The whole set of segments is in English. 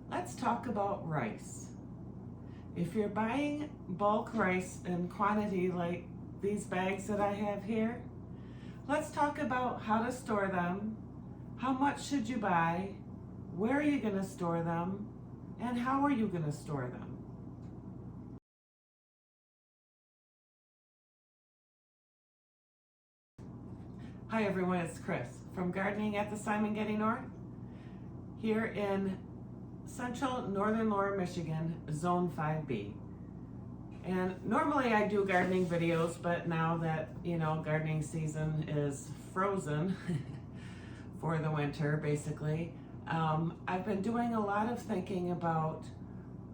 Let's talk about rice. If you're buying bulk rice in quantity like these bags that I have here, let's talk about how to store them, how much should you buy, where are you going to store them, and how are you going to store them. Hi everyone, it's Chris from Gardening at the Simongetti North here in central northern Lower Michigan, Zone 5B. And normally I do gardening videos, but now that, gardening season is frozen for the winter, basically, I've been doing a lot of thinking about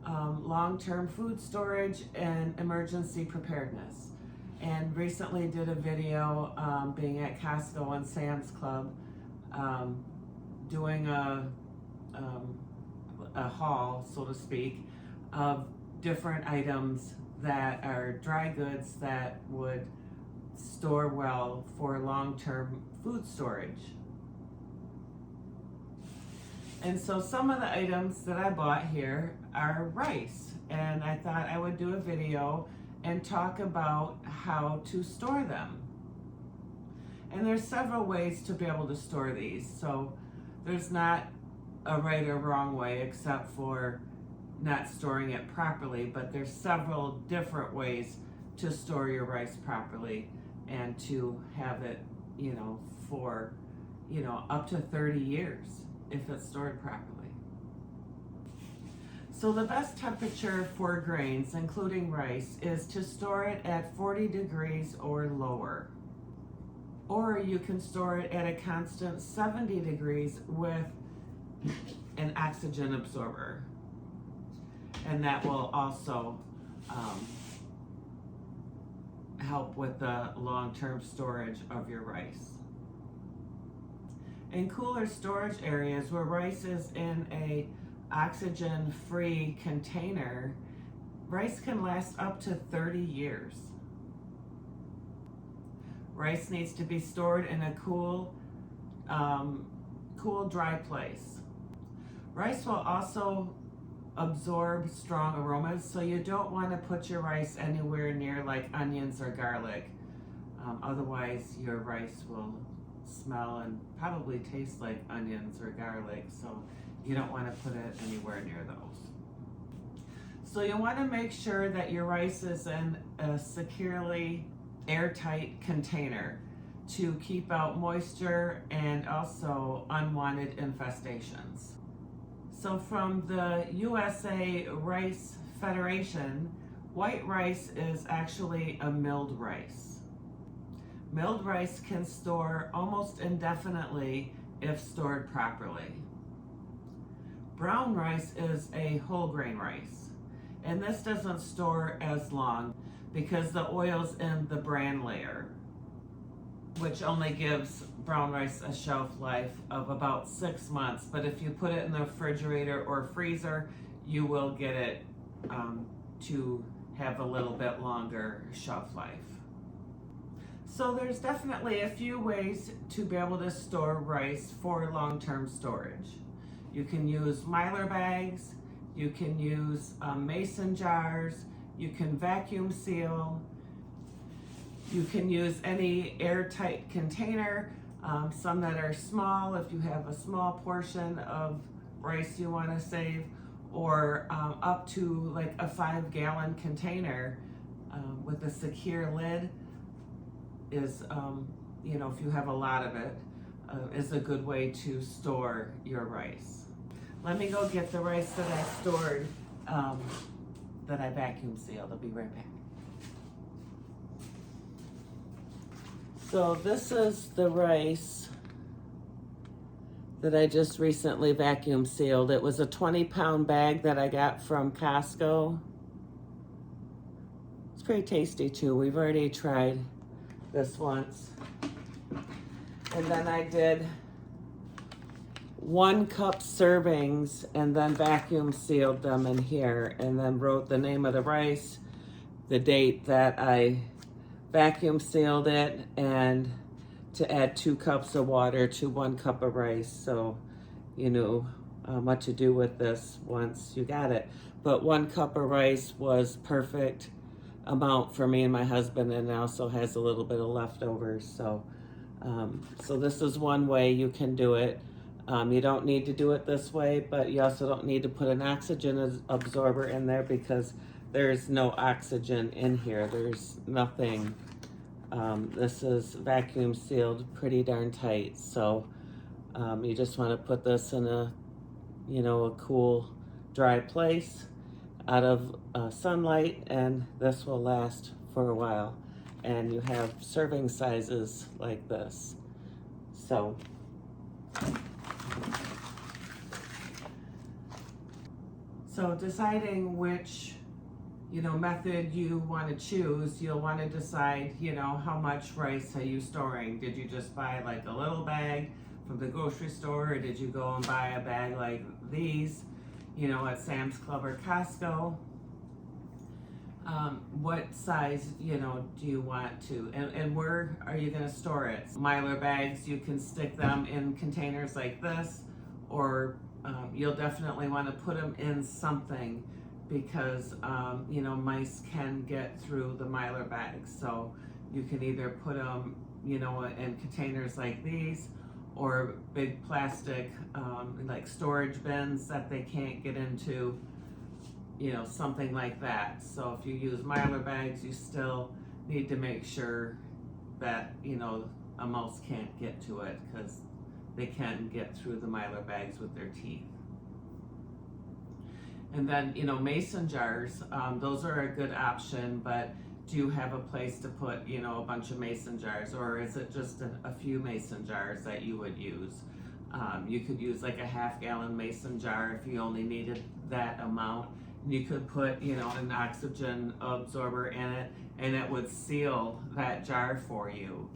long-term food storage and emergency preparedness. And recently did a video being at Costco and Sam's Club, doing a haul, so to speak, of different items that are dry goods that would store well for long-term food storage. And so some of the items that I bought here are rice, and I thought I would do a video and talk about how to store them. And there's several ways to be able to store these, so there's not a right or wrong way except for not storing it properly, but there's several different ways to store your rice properly and to have it, for, up to 30 years if it's stored properly. So the best temperature for grains, including rice, is to store it at 40 degrees or lower. Or you can store it at a constant 70 degrees with an oxygen absorber. And that will also help with the long-term storage of your rice. In cooler storage areas where rice is in a oxygen-free container, rice can last up to 30 years. Rice needs to be stored in a cool, dry place. Rice will also absorb strong aromas, so you don't want to put your rice anywhere near like onions or garlic. Otherwise, your rice will smell and probably taste like onions or garlic, so you don't want to put it anywhere near those. So you want to make sure that your rice is in a securely airtight container to keep out moisture and also unwanted infestations. So from the USA Rice Federation, white rice is actually a milled rice. Milled rice can store almost indefinitely if stored properly. Brown rice is a whole grain rice, and this doesn't store as long because the oil's in the bran layer, which only gives brown rice a shelf life of about 6 months. But if you put it in the refrigerator or freezer, you will get it to have a little bit longer shelf life. So there's definitely a few ways to be able to store rice for long-term storage. You can use Myer Bags, you can use mason jars, you can vacuum seal, you can use any airtight container, some that are small if you have a small portion of rice you want to save, or up to like a 5-gallon container with a secure lid is, if you have a lot of it, is a good way to store your rice. Let me go get the rice that I stored, that I vacuum sealed. I'll be right back. So this is the rice that I just recently vacuum sealed. It was a 20-pound bag that I got from Costco. It's pretty tasty too. We've already tried this once. And then I did 1 cup servings and then vacuum sealed them in here, and then wrote the name of the rice, the date that I vacuum sealed it, and to add 2 cups of water to 1 cup of rice, so you know what to do with this once you got it. But 1 cup of rice was perfect amount for me and my husband, and it also has a little bit of leftovers. So this is one way you can do it. You don't need to do it this way, but you also don't need to put an oxygen absorber in there because there's no oxygen in here. There's nothing. This is vacuum sealed pretty darn tight. So you just want to put this in a cool, dry place out of sunlight, and this will last for a while. And you have serving sizes like this. So deciding which method you want to choose, you'll want to decide how much rice are you storing. Did you just buy like a little bag from the grocery store, or did you go and buy a bag like these at Sam's Club or Costco? What size do you want to, and where are you going to store it? Myer Bags, you can stick them in containers like this, or you'll definitely want to put them in something, because mice can get through the Myer Bags. So you can either put them in containers like these, or big plastic like storage bins that they can't get into, something like that. So if you use Myer Bags, you still need to make sure that a mouse can't get to it, because they can get through the Myer Bags with their teeth. And then mason jars, those are a good option, but do you have a place to put a bunch of mason jars, or is it just a few mason jars that you would use? You could use like a 1/2 gallon mason jar if you only needed that amount. You could put an oxygen absorber in it, and it would seal that jar for you,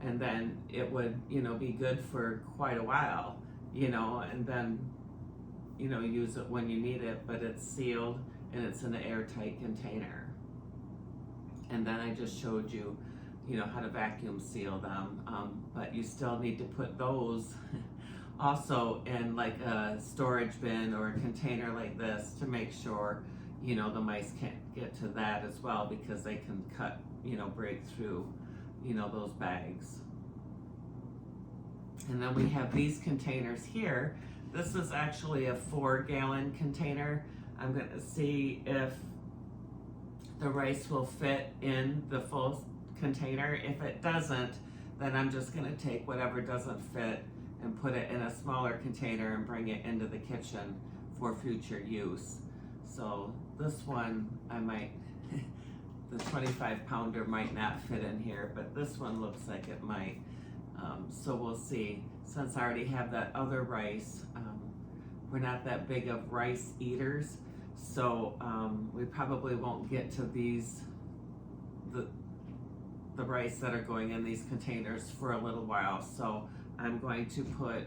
and then it would be good for quite a while, and then use it when you need it, but it's sealed and it's in an airtight container. And then I just showed you how to vacuum seal them, but you still need to put those also in like a storage bin or a container like this, to make sure the mice can't get to that as well, because they can break through those bags. And then we have these containers here. This is actually a 4-gallon container. I'm going to see if the rice will fit in the full container. If it doesn't, then I'm just going to take whatever doesn't fit and put it in a smaller container and bring it into the kitchen for future use. So this one, I might, the 25-pounder might not fit in here, but this one looks like it might. So we'll see. Since I already have that other rice, we're not that big of rice eaters, so we probably won't get to these, the rice that are going in these containers for a little while. So I'm going to put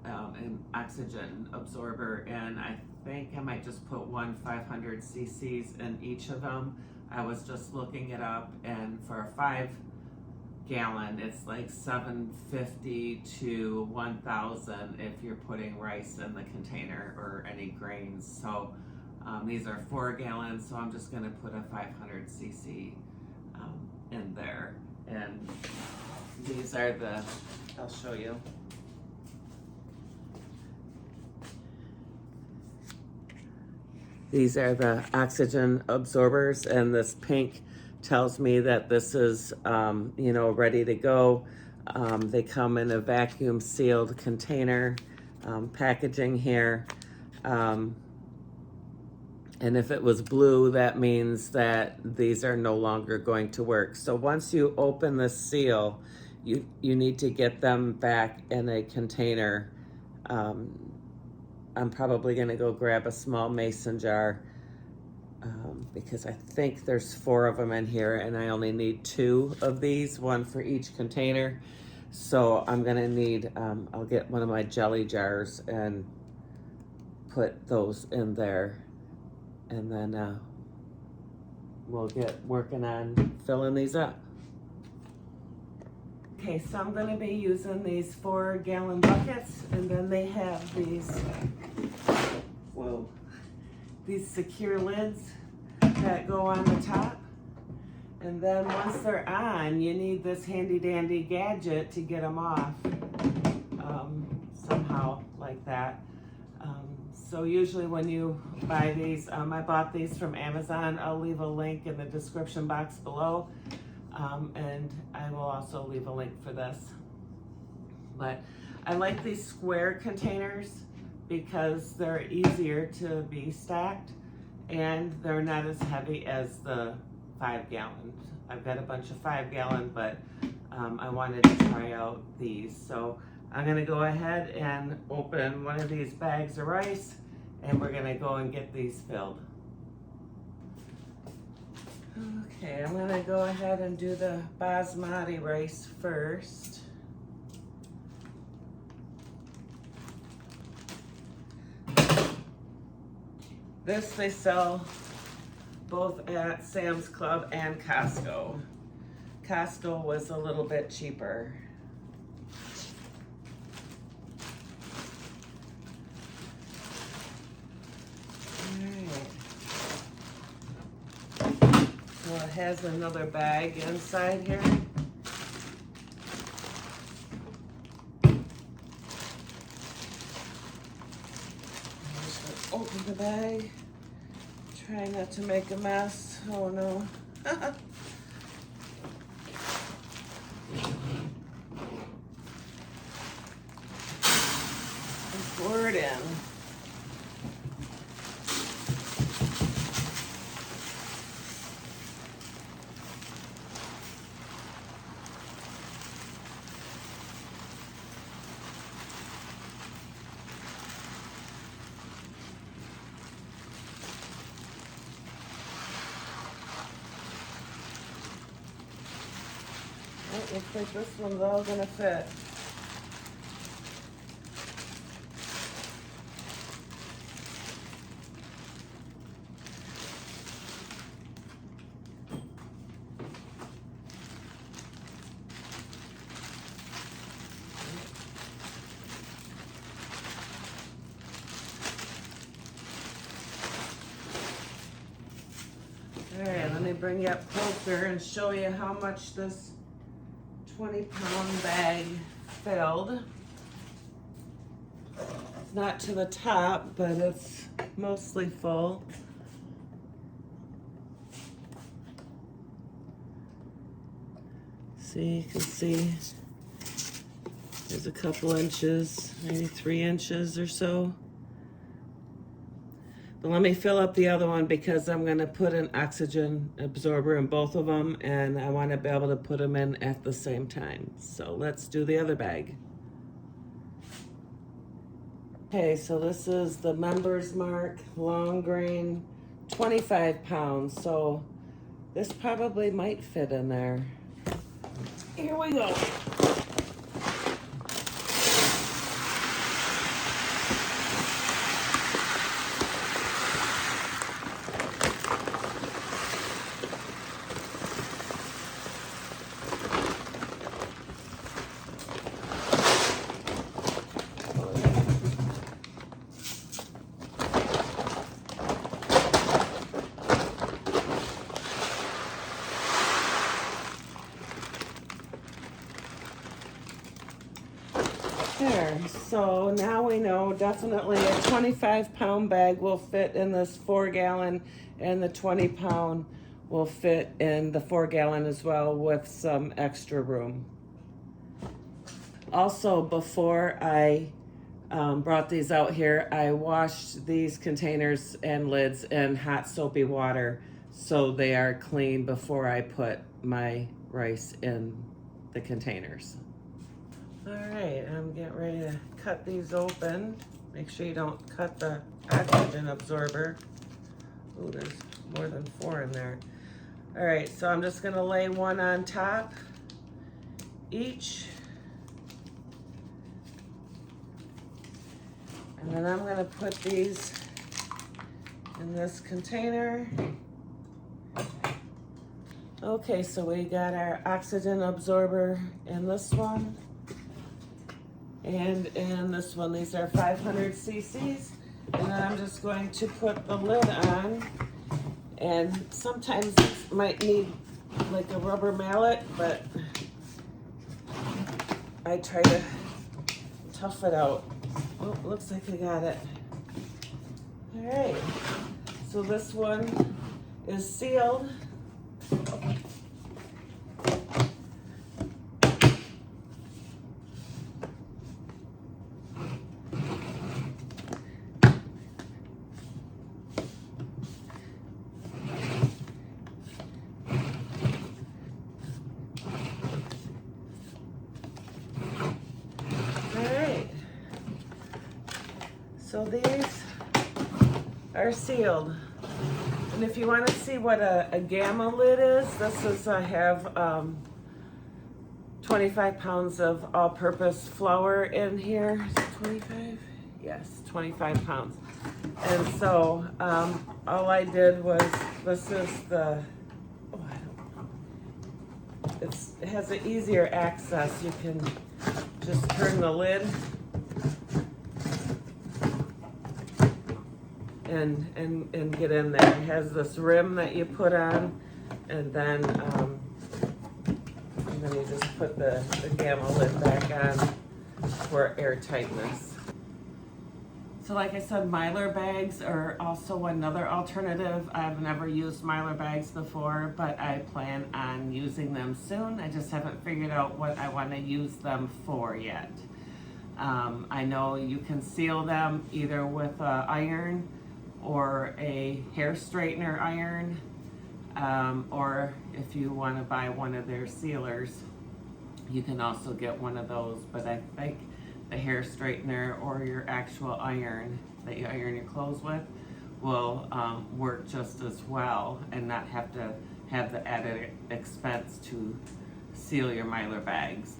an oxygen absorber in. I think I might just put 1 500 cc's in each of them. I was just looking it up, and for a 5-gallon, it's like $750 to $1,000 if you're putting rice in the container or any grains. So these are 4 gallons, so I'm just going to put a 500 cc in there. And these are the, I'll show you. These are the oxygen absorbers, and this pink tells me that this is, ready to go. They come in a vacuum sealed container, packaging here. And if it was blue, that means that these are no longer going to work. So once you open the seal, you need to get them back in a container. I'm probably gonna go grab a small mason jar, because I think there's 4 of them in here, and I only need 2 of these, 1 for each container. So I'm gonna need, I'll get one of my jelly jars and put those in there, and then we'll get working on filling these up. Okay, so I'm gonna be using these 4-gallon buckets, and then they have these, whoa, these secure lids that go on the top. And then once they're on, you need this handy dandy gadget to get them off, somehow like that. So usually when you buy these, I bought these from Amazon. I'll leave a link in the description box below. And I will also leave a link for this. But I like these square containers because they're easier to be stacked and they're not as heavy as the 5-gallon. I've got a bunch of 5-gallon, but I wanted to try out these. So I'm gonna go ahead and open one of these bags of rice, and we're gonna go and get these filled. Okay, I'm gonna go ahead and do the Basmati rice first. This they sell both at Sam's Club and Costco. Costco was a little bit cheaper. So it has another bag inside here. Just open the bag. Try not to make a mess. Oh no. Pour it in. Oh, looks like this one's all gonna fit. All right, let me bring you up closer and show you how much this 20-pound bag filled. It's not to the top, but it's mostly full. See, you can see there's a couple inches, maybe 3 inches or so. But let me fill up the other one because I'm gonna put an oxygen absorber in both of them and I wanna be able to put them in at the same time. So let's do the other bag. Okay, so this is the Members Mark long grain, 25 pounds. So this probably might fit in there. Here we go. There, so now we know definitely a 25-pound bag will fit in this 4-gallon and the 20-pound will fit in the 4-gallon as well with some extra room. Also, before I brought these out here, I washed these containers and lids in hot soapy water so they are clean before I put my rice in the containers. All right, I'm getting ready to cut these open. Make sure you don't cut the oxygen absorber. Ooh, there's more than 4 in there. All right, so I'm just gonna lay one on top each. And then I'm gonna put these in this container. Okay, so we got our oxygen absorber in this one and in this one. These are 500 cc's. And then I'm just going to put the lid on. And sometimes it might need like a rubber mallet, but I try to tough it out. Oh, looks like I got it. All right, so this one is sealed. So these are sealed. And if you want to see what a gamma lid is, this is, I have 25 pounds of all-purpose flour in here. Is it 25? Yes, 25 pounds. And so all I did was, this is the, oh, I don't know. It has an easier access. You can just turn the lid and get in there. It has this rim that you put on, and then you just put the gamma lid back on for airtightness. So like I said, Myer Bags are also another alternative. I've never used Myer Bags before, but I plan on using them soon. I just haven't figured out what I want to use them for yet. I know you can seal them either with an iron or a hair straightener iron, or if you want to buy one of their sealers, you can also get one of those. But I think the hair straightener or your actual iron that you iron your clothes with will work just as well and not have to have the added expense to seal your Myer Bags.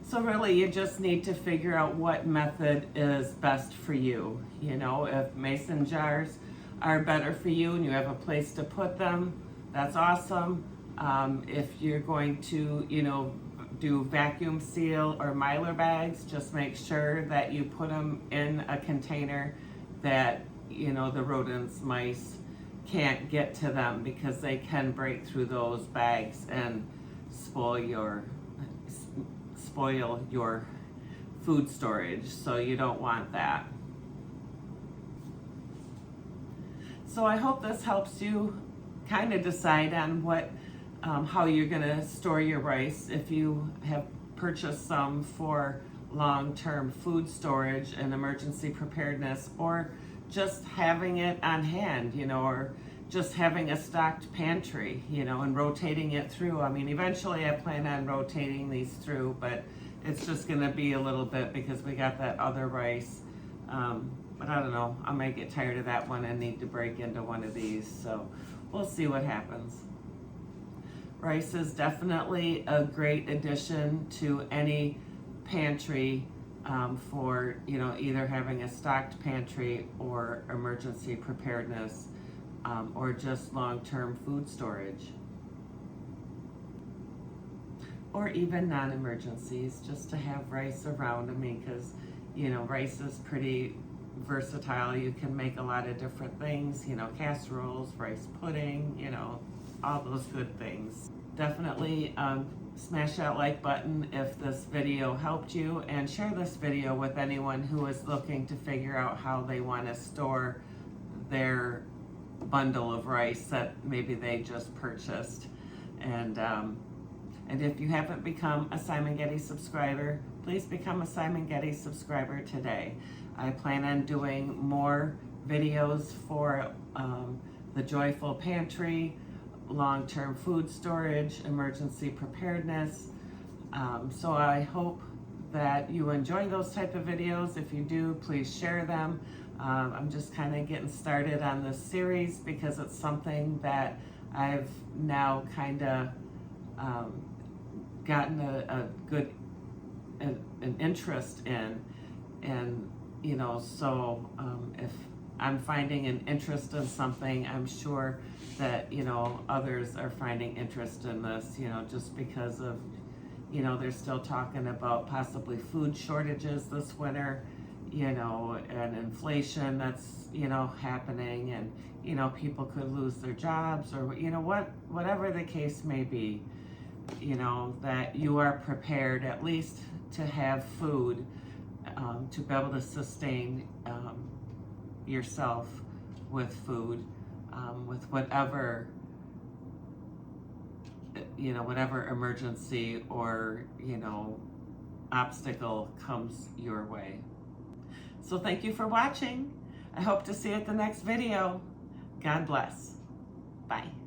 So really, you just need to figure out what method is best for you. You know, if mason jars are better for you and you have a place to put them, that's awesome. If you're going to, you know, do vacuum seal or Myer Bags, just make sure that you put them in a container that, you know, the rodents, mice can't get to them, because they can break through those bags and spoil your food storage, so you don't want that. So I hope this helps you kind of decide on what, how you're gonna store your rice if you have purchased some for long-term food storage and emergency preparedness, or just having it on hand, you know, or just having a stocked pantry, you know, and rotating it through. I mean, eventually I plan on rotating these through, but it's just gonna be a little bit because we got that other rice. But I don't know, I might get tired of that one and need to break into one of these, so we'll see what happens. Rice is definitely a great addition to any pantry for, you know, either having a stocked pantry or emergency preparedness, or just long-term food storage. Or even non-emergencies, just to have rice around. I mean, because, you know, rice is pretty versatile. You can make a lot of different things, you know, casseroles, rice pudding, you know, all those good things. Definitely smash that like button if this video helped you, and share this video with anyone who is looking to figure out how they want to store their bundle of rice that maybe they just purchased. And if you haven't become a Simongetti subscriber, please become a Simongetti subscriber today. I plan on doing more videos for the Joyful Pantry, long-term food storage, emergency preparedness. So I hope that you enjoy those type of videos. If you do, please share them. I'm just kind of getting started on this series because it's something that I've now kind of gotten a good an interest in, and you know, so if I'm finding an interest in something, I'm sure that, you know, others are finding interest in this, you know, just because of, you know, they're still talking about possibly food shortages this winter, you know, and inflation that's, you know, happening, and, you know, people could lose their jobs, or, you know, whatever the case may be, you know, that you are prepared at least to have food, to be able to sustain yourself with food, with whatever, you know, whatever emergency or, you know, obstacle comes your way. So thank you for watching. I hope to see you at the next video. God bless. Bye.